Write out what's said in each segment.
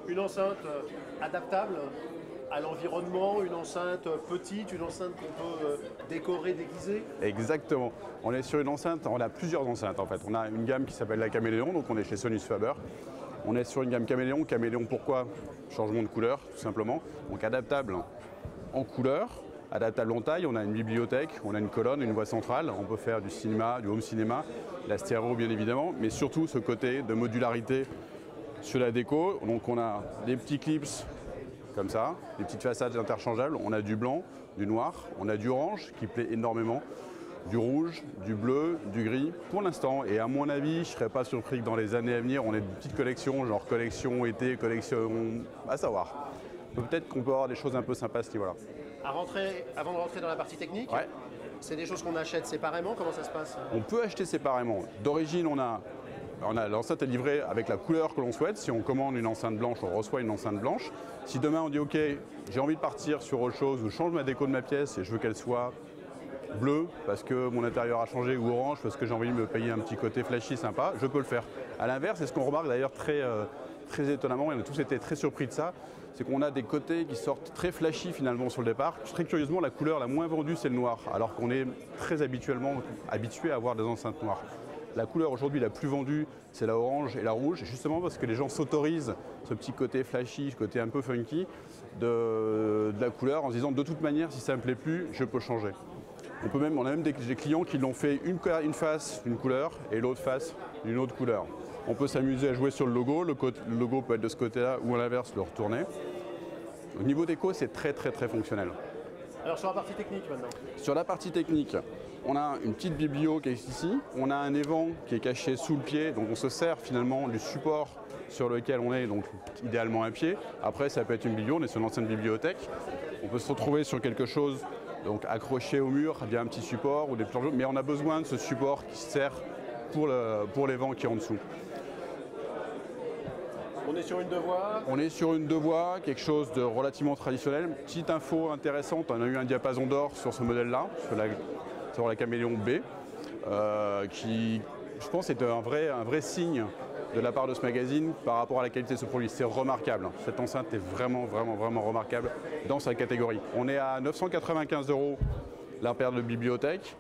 Une enceinte adaptable à l'environnement, une enceinte petite, une enceinte qu'on peut décorer, déguiser. Exactement. On est sur une enceinte, on a plusieurs enceintes en fait. On a une gamme qui s'appelle la Caméléon, donc on est chez Sonus Faber. On est sur une gamme Caméléon. Caméléon pourquoi? Changement de couleur tout simplement. Donc adaptable en couleur, adaptable en taille. On a une bibliothèque, on a une colonne, une voix centrale. On peut faire du cinéma, du home cinéma, la stéréo bien évidemment, mais surtout ce côté de modularité sur la déco. Donc on a des petits clips comme ça, des petites façades interchangeables. On a du blanc, du noir, on a du orange qui plaît énormément, du rouge, du bleu, du gris pour l'instant. Et à mon avis, je ne serais pas surpris que dans les années à venir, on ait une petite collection, genre collection été, collection à savoir. Peut-être qu'on peut avoir des choses un peu sympas à ce niveau-là. Avant de rentrer dans la partie technique, Ouais. c'est des choses qu'on achète séparément, comment ça se passe? On peut acheter séparément. D'origine, on a l'enceinte est livrée avec la couleur que l'on souhaite. Si on commande une enceinte blanche, on reçoit une enceinte blanche. Si demain on dit OK, j'ai envie de partir sur autre chose ou je change ma déco de ma pièce et je veux qu'elle soit bleue parce que mon intérieur a changé ou orange parce que j'ai envie de me payer un petit côté flashy sympa, je peux le faire. À l'inverse, c'est ce qu'on remarque d'ailleurs très étonnamment, et on a tous été très surpris de ça, c'est qu'on a des côtés qui sortent très flashy finalement sur le départ. Très curieusement, la couleur la moins vendue, c'est le noir, alors qu'on est très habitué à avoir des enceintes noires. La couleur aujourd'hui la plus vendue, c'est la orange et la rouge, justement parce que les gens s'autorisent ce petit côté flashy, ce côté un peu funky de la couleur en se disant de toute manière, si ça ne me plaît plus, je peux changer. On a même des clients qui l'ont fait une face d'une couleur et l'autre face d'une autre couleur. On peut s'amuser à jouer sur le logo logo peut être de ce côté-là ou à l'inverse, le retourner. Au niveau déco, c'est très fonctionnel. Alors sur la partie technique maintenant. Sur la partie technique, on a une petite biblio qui est ici, on a un évent qui est caché sous le pied, donc on se sert finalement du support sur lequel on est, donc idéalement un pied. Après ça peut être une biblio, on est sur une ancienne bibliothèque. On peut se retrouver sur quelque chose donc accroché au mur via un petit support ou des planches, mais on a besoin de ce support qui sert pour l'évent qui est en dessous. On est sur une deux voies. On est sur une deux voies, quelque chose de relativement traditionnel. Petite info intéressante, on a eu un diapason d'or sur ce modèle-là, sur la Caméléon B, qui, je pense, est un vrai signe de la part de ce magazine par rapport à la qualité de ce produit. C'est remarquable. Cette enceinte est vraiment remarquable dans sa catégorie. On est à 995 € la paire de bibliothèque.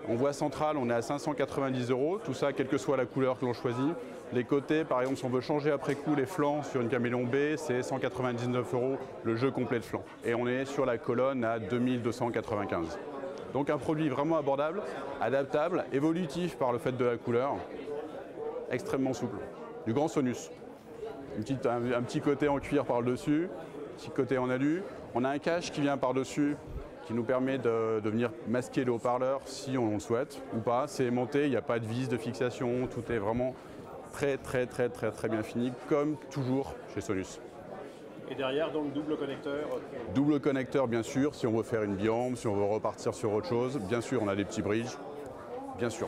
En voie centrale, on est à 590 €, tout ça quelle que soit la couleur que l'on choisit. Les côtés, par exemple, si on veut changer après coup les flancs sur une Caméléon B, c'est 199 € le jeu complet de flancs. Et on est sur la colonne à 2295. Donc un produit vraiment abordable, adaptable, évolutif par le fait de la couleur, extrêmement souple. Du grand Sonus. Un petit côté en cuir par-dessus, petit côté en alu. On a un cache qui vient par-dessus, qui nous permet de venir masquer le haut-parleur si on le souhaite ou pas. C'est aimanté, il n'y a pas de vis de fixation, tout est vraiment très bien fini, comme toujours chez Sonus. Et derrière, donc double connecteur. Double connecteur, bien sûr, si on veut faire une biombe, si on veut repartir sur autre chose. Bien sûr, on a des petits bridges, bien sûr.